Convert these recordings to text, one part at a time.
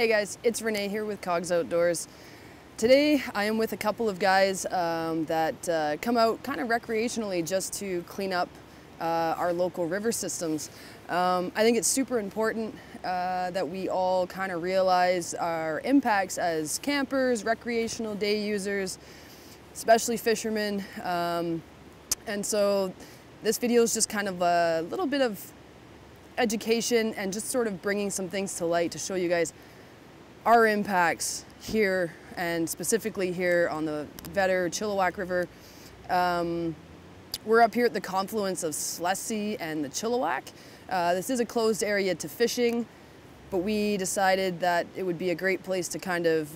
Hey guys, it's Renee here with Cogs Outdoors. Today I am with a couple of guys that come out kind of recreationally just to clean up our local river systems. I think it's super important that we all kind of realize our impacts as campers, recreational day users, especially fishermen. And so this video is just kind of a little bit of education and just sort of bringing some things to light to show you guys our impacts here, and specifically here on the Vedder Chilliwack River. We're up here at the confluence of Slesse and the Chilliwack. This is a closed area to fishing, but we decided that it would be a great place to kind of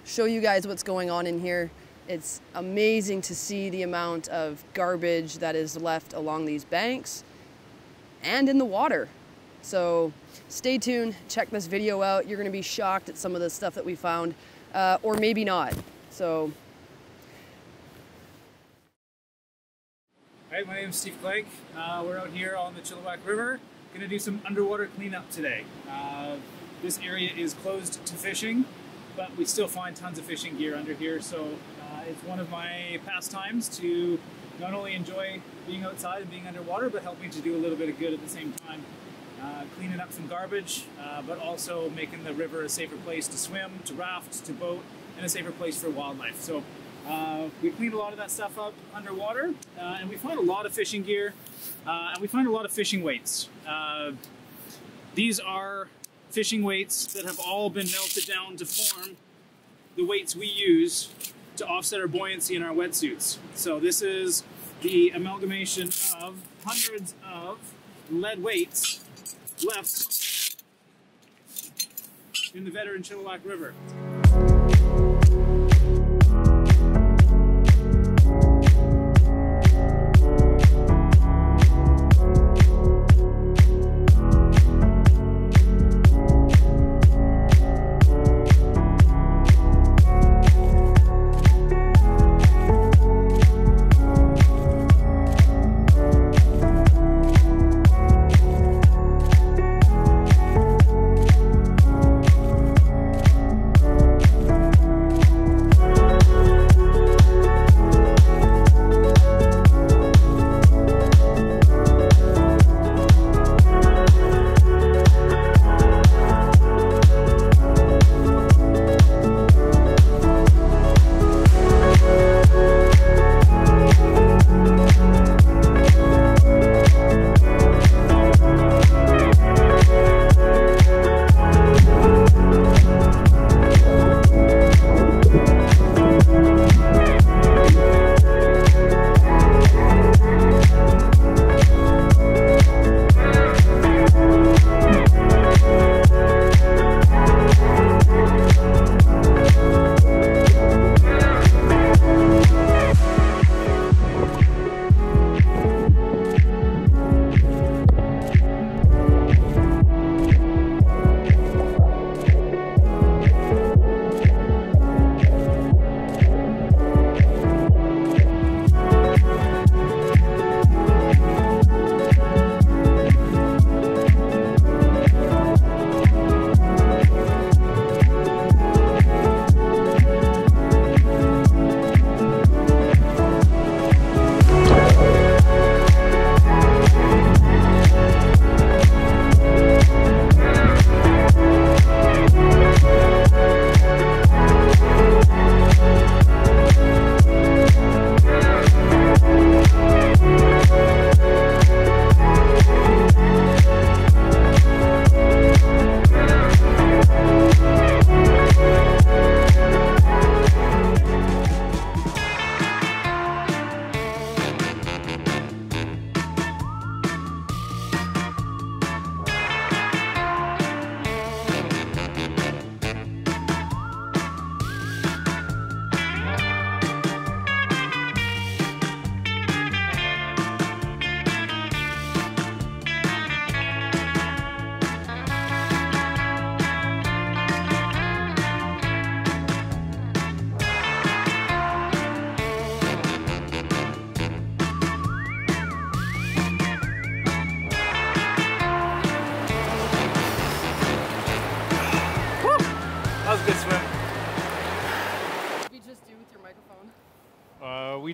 show you guys what's going on in here. It's amazing to see the amount of garbage that is left along these banks and in the water. So stay tuned, check this video out. You're gonna be shocked at some of the stuff that we found, or maybe not. So. Hi, my name is Steve Clegg. We're out here on the Chilliwack River. Gonna do some underwater cleanup today. This area is closed to fishing, but we still find tons of fishing gear under here. So it's one of my pastimes to not only enjoy being outside and being underwater, but help me to do a little bit of good at the same time. Cleaning up some garbage, but also making the river a safer place to swim, to raft, to boat, and a safer place for wildlife. So we cleaned a lot of that stuff up underwater, and we find a lot of fishing gear, and we find a lot of fishing weights. These are fishing weights that have all been melted down to form the weights we use to offset our buoyancy in our wetsuits. So this is the amalgamation of hundreds of lead weights left in the Vedder and Chilliwack River.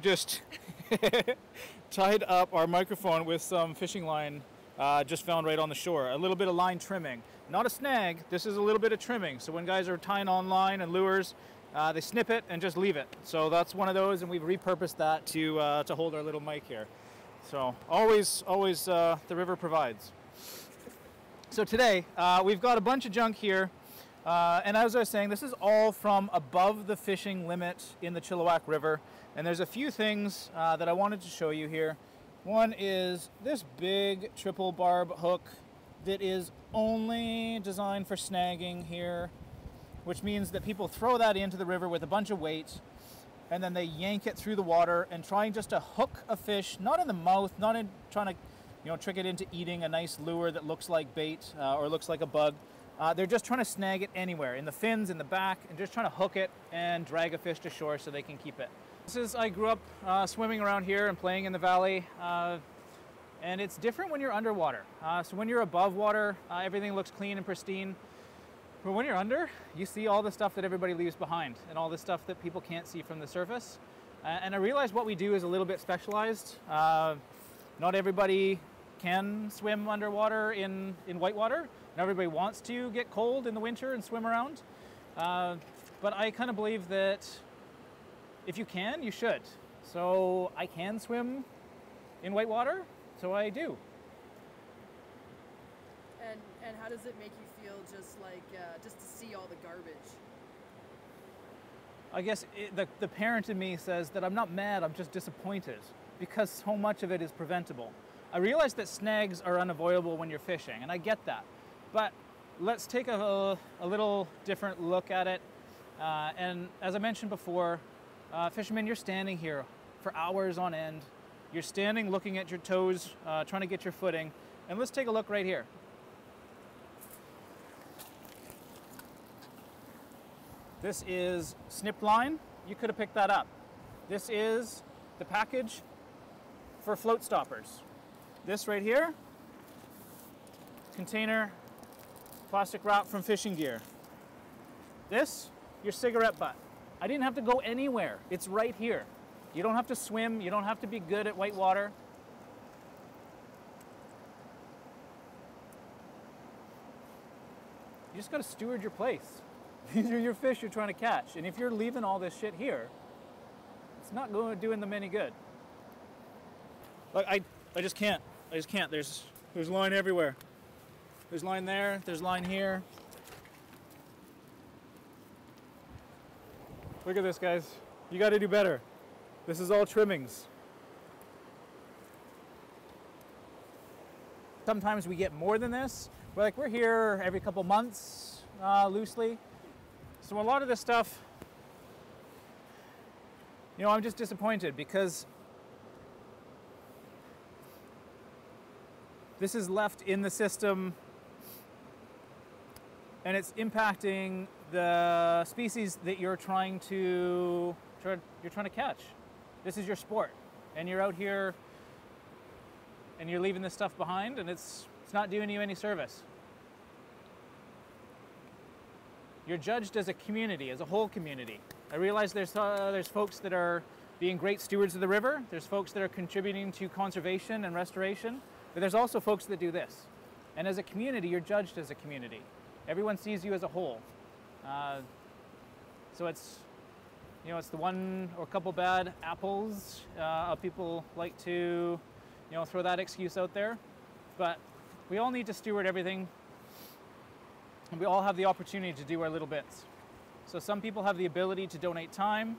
just tied up our microphone with some fishing line just found right on the shore. A little bit of line trimming. Not a snag, this is a little bit of trimming. So when guys are tying on line and lures, they snip it and just leave it. So that's one of those, and we've repurposed that to hold our little mic here. So always the river provides. So today, we've got a bunch of junk here. And as I was saying, this is all from above the fishing limit in the Chilliwack River. And there's a few things that I wanted to show you here. One is this big triple barb hook that is only designed for snagging here, which means that people throw that into the river with a bunch of weight, and then they yank it through the water and trying just to hook a fish, not in the mouth, not in trying to trick it into eating a nice lure that looks like bait or looks like a bug. They're just trying to snag it anywhere, in the fins, in the back, and just trying to hook it and drag a fish to shore so they can keep it. I grew up swimming around here and playing in the valley, and it's different when you're underwater. So when you're above water, everything looks clean and pristine. But when you're under, you see all the stuff that everybody leaves behind and all the stuff that people can't see from the surface. And I realize what we do is a little bit specialized. Not everybody can swim underwater in whitewater. Not everybody wants to get cold in the winter and swim around. But I kind of believe that if you can, you should. So I can swim in whitewater, so I do. And how does it make you feel just to see all the garbage? I guess the parent in me says that I'm not mad, I'm just disappointed because so much of it is preventable. I realize that snags are unavoidable when you're fishing, and I get that. But let's take a little different look at it. And as I mentioned before, fishermen, you're standing here for hours on end. You're standing looking at your toes, trying to get your footing. And let's take a look right here. This is snipped line. You could have picked that up. This is the package for float stoppers. This right here, container, plastic wrap from Fishing Gear. This, your cigarette butt. I didn't have to go anywhere. It's right here. You don't have to swim. You don't have to be good at whitewater. You just got to steward your place. These are your fish you're trying to catch. And if you're leaving all this shit here, it's not doing them any good. Like I just can't. I just can't. There's line everywhere. There's line there. There's line here. Look at this, guys. You got to do better. This is all trimmings. Sometimes we get more than this. We're here every couple months, loosely. So a lot of this stuff, I'm just disappointed because this is left in the system and it's impacting the species that you're trying to catch. This is your sport, and you're out here and you're leaving this stuff behind, and it's not doing you any service. You're judged as a community, as a whole community. I realize there's folks that are being great stewards of the river. There's folks that are contributing to conservation and restoration, but there's also folks that do this. And as a community, you're judged as a community. Everyone sees you as a whole. So it's the one or couple bad apples. People like to, throw that excuse out there. But we all need to steward everything. And we all have the opportunity to do our little bits. So some people have the ability to donate time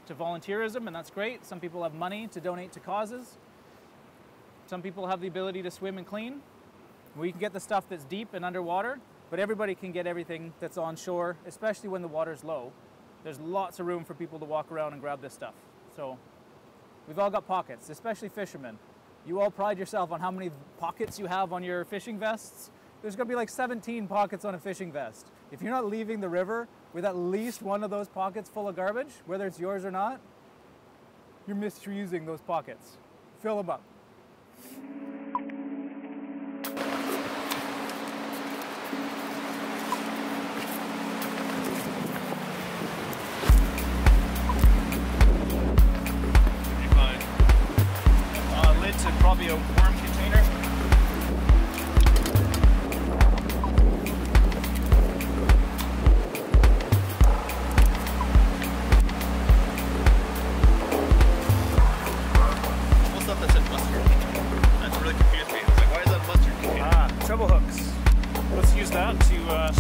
to volunteerism, and that's great. Some people have money to donate to causes. Some people have the ability to swim and clean. We can get the stuff that's deep and underwater, but everybody can get everything that's on shore, especially when the water's low. There's lots of room for people to walk around and grab this stuff. So we've all got pockets, especially fishermen. You all pride yourself on how many pockets you have on your fishing vests. There's gonna be like 17 pockets on a fishing vest. If you're not leaving the river with at least one of those pockets full of garbage, whether it's yours or not, you're misusing those pockets. Fill them up.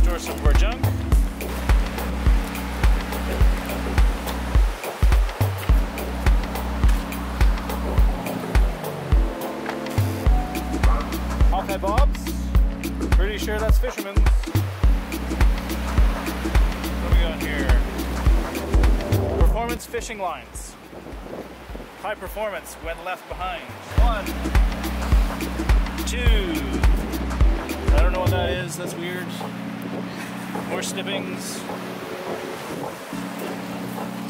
Store some of our junk. Hawkeye Bob's. Pretty sure that's fisherman's. What do we got here? Performance fishing lines. High performance when left behind. 1, 2. I don't know what that is. That's weird. More snippings.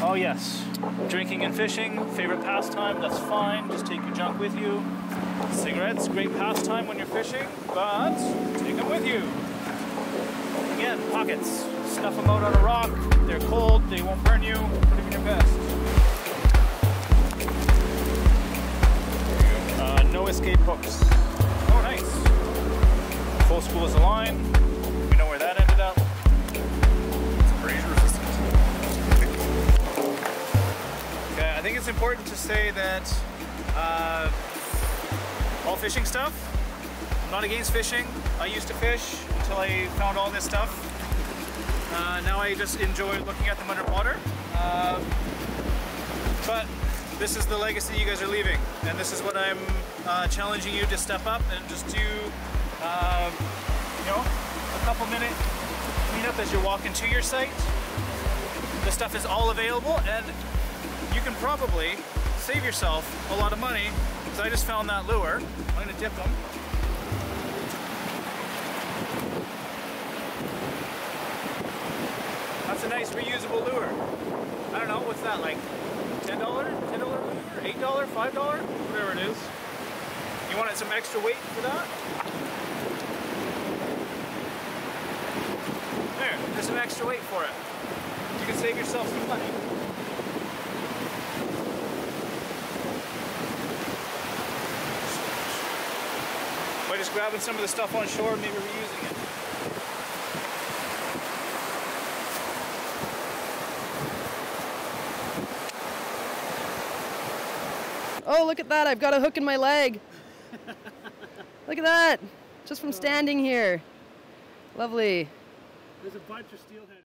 Oh yes. Drinking and fishing. Favorite pastime. That's fine. Just take your junk with you. Cigarettes. Great pastime when you're fishing, but take them with you. Again, pockets. Stuff them out on a rock. They're cold. They won't burn you. Put them in your vest. No escape hooks. Oh, nice. Full spool is a line. We know where that ended up. It's abrasion resistant. Okay, I think it's important to say that all fishing stuff, I'm not against fishing. I used to fish until I found all this stuff. Now I just enjoy looking at them underwater. But this is the legacy you guys are leaving, and this is what I'm challenging you to step up and just do, you know, a couple minute cleanup as you're walking to your site. The stuff is all available, and you can probably save yourself a lot of money, because I just found that lure. I'm going to dip them. That's a nice reusable lure. I don't know, what's that, like $10? $10 lure? $8? $5? Whatever it is. You wanted some extra weight for that? There, there's some extra weight for it. You can save yourself some money. By just grabbing some of the stuff on shore and maybe reusing it. Oh, look at that. I've got a hook in my leg. Look at that. Just from standing here. Lovely. There's a bunch of steelhead.